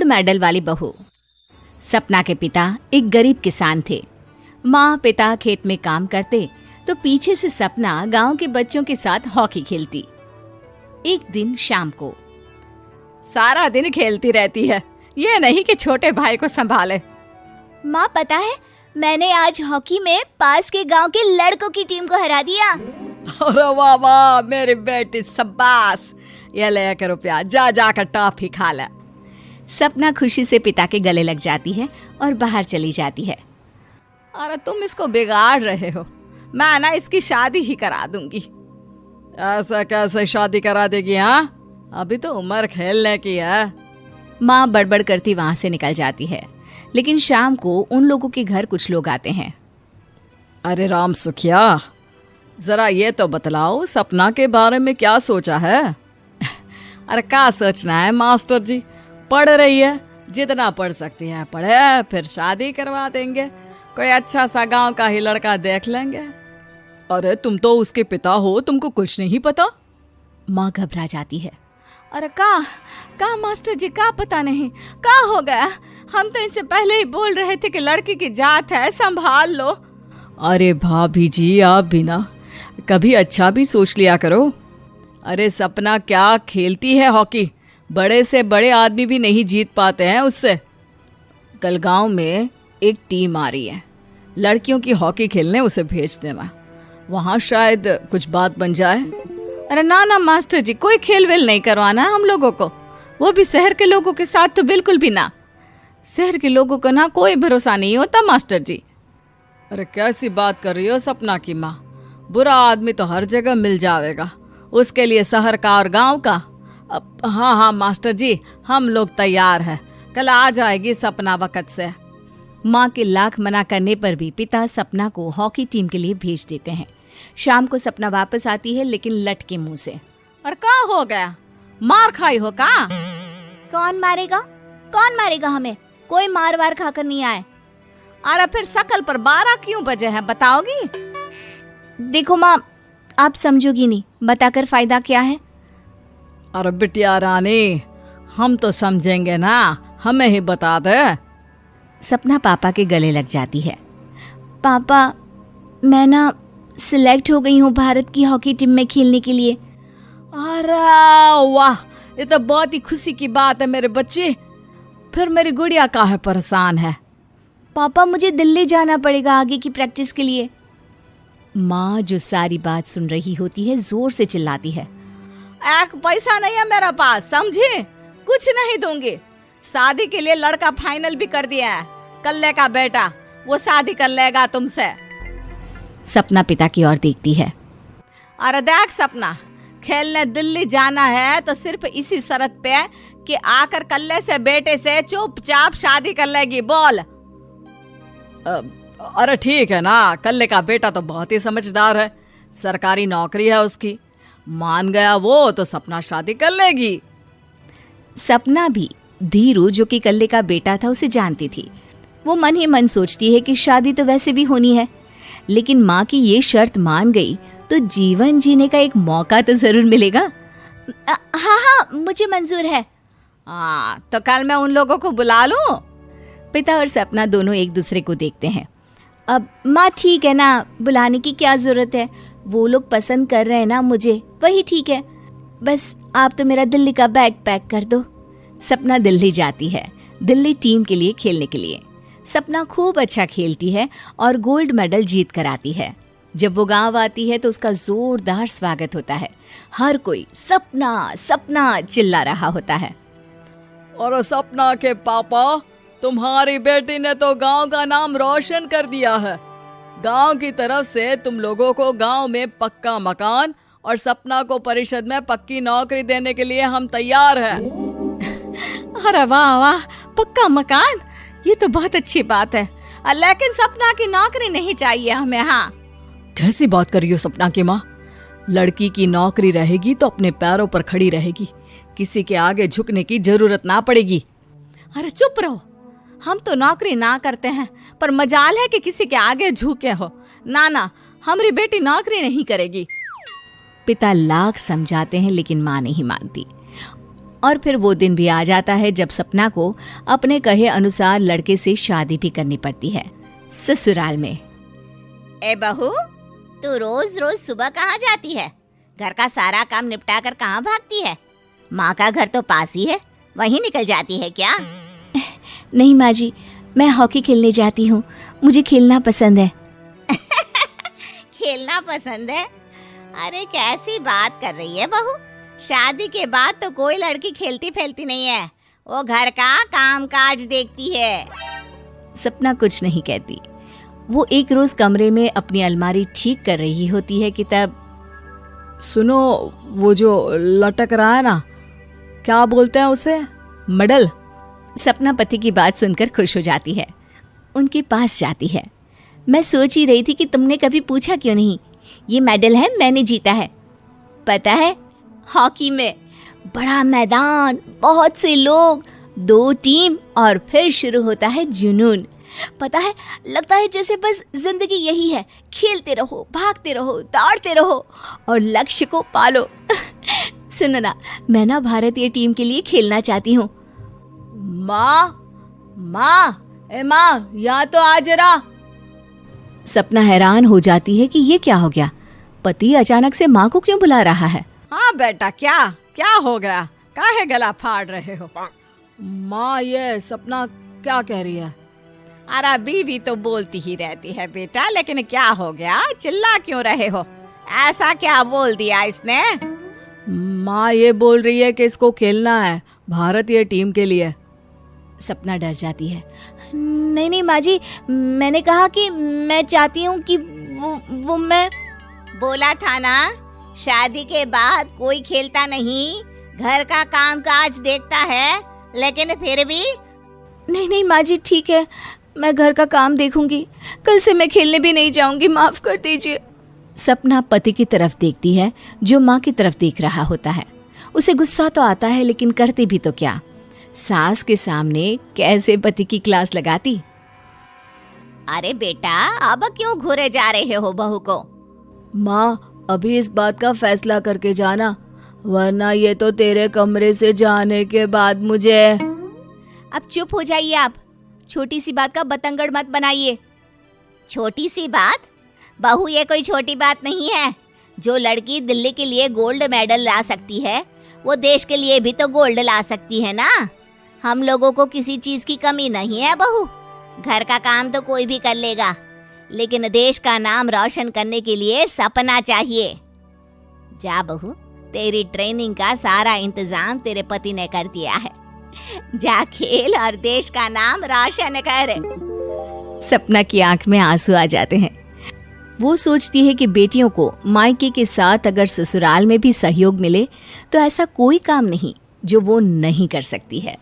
Medal वाली बहू। सपना के पिता एक गरीब किसान थे। माँ पिता खेत में काम करते तो पीछे से सपना गांव के बच्चों के साथ हॉकी खेलती। एक दिन शाम को, सारा दिन खेलती रहती है, ये नहीं कि छोटे भाई को संभाले। माँ पता है, मैंने आज हॉकी में पास के गांव के लड़कों की टीम को हरा दिया। अरे वाह वाह मेरी बेटी, शाबाश। ये ले कर रुपया, जा जाकर टॉफी खा ले। सपना खुशी से पिता के गले लग जाती है और बाहर चली जाती है। अरे तुम इसको बिगाड़ रहे हो, मैं ना इसकी शादी ही करा दूंगी। ऐसा कैसे शादी करा देगी? हाँ, अभी तो उम्र खेलने की है। माँ बड़बड़ करती वहां से निकल जाती है। लेकिन शाम को उन लोगों के घर कुछ लोग आते हैं। अरे राम सुखिया, जरा ये तो बतलाओ, सपना के बारे में क्या सोचा है? अरे क्या सोचना है मास्टर जी, पढ़ रही है, जितना पढ़ सकती है पढ़े, फिर शादी करवा देंगे, कोई अच्छा सा गांव का ही लड़का देख लेंगे। अरे तुम तो उसके पिता हो, तुमको कुछ नहीं पता? माँ घबरा जाती है। अरे का मास्टर जी, का पता नहीं, का हो गया? हम तो इनसे पहले ही बोल रहे थे कि लड़की की जात है, संभाल लो। अरे भाभी जी, आप भी ना कभी अच्छा भी सोच लिया करो। अरे सपना क्या खेलती है हॉकी, बड़े से बड़े आदमी भी नहीं जीत पाते हैं उससे। कल गांव में एक टीम आ रही है, लड़कियों की हॉकी खेलने उसे भेज देना, वहाँ शायद कुछ बात बन जाए। अरे ना ना मास्टर जी, कोई खेल वेल नहीं करवाना हम लोगों को, वो भी शहर के लोगों के साथ तो बिल्कुल भी ना। शहर के लोगों को ना कोई भरोसा नहीं होता मास्टर जी। अरे कैसी बात कर रही हो सपना की माँ, बुरा आदमी तो हर जगह मिल जाएगा, उसके लिए शहर का और गांव का। हाँ हाँ मास्टर जी, हम लोग तैयार हैं, कल आ जाएगी सपना वक्त से। माँ के लाख मना करने पर भी पिता सपना को हॉकी टीम के लिए भेज देते हैं। शाम को सपना वापस आती है, लेकिन लटके मुंह से। और क्या हो गया, मार खाई हो का? कौन मारेगा हमें? कोई मार वार खाकर नहीं आए। अरे फिर शकल पर 12 क्यों बजे हैं, बताओगी? देखो माँ, आप समझोगी नहीं, बताकर फायदा क्या है? अरे बिटिया रानी, हम तो समझेंगे ना, हमें ही बता दे। सपना पापा के गले लग जाती है। पापा, मैं ना सिलेक्ट हो गई हूँ भारत की हॉकी टीम में खेलने के लिए। अरे वाह, ये तो बहुत ही खुशी की बात है मेरे बच्चे। फिर मेरी गुड़िया काहे परेशान है? पापा, मुझे दिल्ली जाना पड़ेगा आगे की प्रैक्टिस के लिए। माँ जो सारी बात सुन रही होती है, जोर से चिल्लाती है। एक पैसा नहीं है मेरे पास, समझी? कुछ नहीं दूंगी। शादी के लिए लड़का फाइनल भी कर दिया है, कल्ले का बेटा, वो शादी कर लेगा तुमसे। सपना पिता की ओर देखती है। अरे देख सपना, खेलने दिल्ली जाना है तो सिर्फ इसी शर्त पे कि आकर कल्ले से बेटे से चुपचाप शादी कर लेगी, बोल। अरे ठीक है ना, कल्ले का बेटा तो बहुत ही समझदार है, सरकारी नौकरी है उसकी, मान गया वो तो सपना शादी कर लेगी। सपना भी धीरू, जो कि कल्ले का बेटा था, उसे जानती थी। वो मन ही मन सोचती है कि शादी तो वैसे भी होनी है, लेकिन माँ की ये शर्त मान गई तो जीवन जीने का एक मौका तो जरूर मिलेगा। हाँ, मुझे मंजूर है। हाँ, तो कल मैं उन लोगों को बुला लूं? पिता और सपना दोनों एक दूसरे को देखते हैं। अब माँ ठीक है ना, बुलाने की क्या जरूरत है, वो लोग पसंद कर रहे हैं ना मुझे, वही ठीक है। बस आप तो मेरा दिल्ली का बैग पैक कर दो। सपना दिल्ली जाती है, दिल्ली टीम के लिए खेलने के लिए। सपना खूब अच्छा खेलती है और गोल्ड मेडल जीत कर आती है। जब वो गांव आती है तो उसका जोरदार स्वागत होता है। हर कोई सपना सपना चिल्ला रहा होता है। और सपना के पापा, तुम्हारी बेटी ने तो गांव का नाम रोशन कर दिया है। गांव की तरफ से तुम लोगों को गांव में पक्का मकान और सपना को परिषद में पक्की नौकरी देने के लिए हम तैयार हैं। अरे वाह वाह, पक्का मकान, ये तो बहुत अच्छी बात है, लेकिन सपना की नौकरी नहीं चाहिए हमें। हाँ, कैसी बात कर रही हो सपना की माँ? लड़की की नौकरी रहेगी तो अपने पैरों पर खड़ी रहेगी, किसी के आगे झुकने की जरूरत ना पड़ेगी। अरे चुप रहो, हम तो नौकरी ना करते हैं, पर मजाल है कि किसी के आगे झुके हो। ना ना, हमारी बेटी नौकरी नहीं करेगी। पिता लाख समझाते हैं लेकिन माँ नहीं मानती। और फिर वो दिन भी आ जाता है जब सपना को अपने कहे अनुसार लड़के से शादी भी करनी पड़ती है। ससुराल में। ए बहू, तू रोज रोज सुबह कहाँ जाती है? घर का सारा काम निपटा कर कहाँ भागती है? माँ का घर तो पास ही है, वहीं निकल जाती है क्या? नहीं माँ जी, मैं हॉकी खेलने जाती हूँ, मुझे खेलना पसंद है। खेलना पसंद है? अरे कैसी बात कर रही है बहू, शादी के बाद तो कोई लड़की खेलती फैलती नहीं है, वो घर का काम काज देखती है। सपना कुछ नहीं कहती। वो एक रोज कमरे में अपनी अलमारी ठीक कर रही होती है कि तब सुनो, वो जो लटक रहा है ना, क्या बोलते हैं उसे? मेडल। सपना पति की बात सुनकर खुश हो जाती है, उनके पास जाती है। मैं सोच ही रही थी कि तुमने कभी पूछा क्यों नहीं। ये मेडल है, मैंने जीता है, पता है, हॉकी में। बड़ा मैदान, बहुत से लोग, 2 टीम और फिर शुरू होता है जुनून। पता है, लगता है जैसे बस जिंदगी यही है, खेलते रहो, भागते रहो, दौड़ते रहो और लक्ष्य को पालो। सुनो ना, मैं ना भारतीय टीम के लिए खेलना चाहती हूँ। माँ, यहाँ तो आ जरा। सपना हैरान हो जाती है कि ये क्या हो गया, पति अचानक से माँ को क्यों बुला रहा है। हाँ बेटा, क्या हो गया? काहे गला फाड़ रहे हो? माँ, ये सपना क्या कह रही है? अरे बीवी तो बोलती ही रहती है बेटा, लेकिन क्या हो गया, चिल्ला क्यों रहे हो? ऐसा क्या बोल दिया इसने? माँ ये बोल रही है कि इसको खेलना है भारतीय टीम के लिए। सपना डर जाती है। नहीं माँ जी, मैंने कहा कि मैं चाहती हूँ कि वो मैं बोला था ना, शादी के बाद कोई खेलता नहीं, घर का काम काज देखता है, लेकिन फिर भी। नहीं माँ जी, ठीक है, मैं घर का काम देखूंगी, कल से मैं खेलने भी नहीं जाऊंगी, माफ कर दीजिए। सपना पति की तरफ देखती है जो माँ की तरफ देख रहा होता है। उसे गुस्सा तो आता है, लेकिन करती भी तो क्या, सास के सामने कैसे पति की क्लास लगाती। अरे बेटा, अब क्यों घूरे जा रहे हो बहू को? माँ, अभी इस बात का फैसला करके जाना, वरना ये तो तेरे कमरे से जाने के बाद मुझे। अब चुप हो जाइए आप, छोटी सी बात का बतंगड़ मत बनाइए। छोटी सी बात? बहू, ये कोई छोटी बात नहीं है। जो लड़की दिल्ली के लिए गोल्ड मेडल ला सकती है, वो देश के लिए भी तो गोल्ड ला सकती है ना। हम लोगों को किसी चीज की कमी नहीं है बहू, घर का काम तो कोई भी कर लेगा, लेकिन देश का नाम रोशन करने के लिए सपना चाहिए। जा बहू, तेरी ट्रेनिंग का सारा इंतजाम तेरे पति ने कर दिया है, जा खेल और देश का नाम रोशन कर। सपना की आंख में आंसू आ जाते हैं। वो सोचती है कि बेटियों को मायके के साथ अगर ससुराल में भी सहयोग मिले तो ऐसा कोई काम नहीं जो वो नहीं कर सकती है।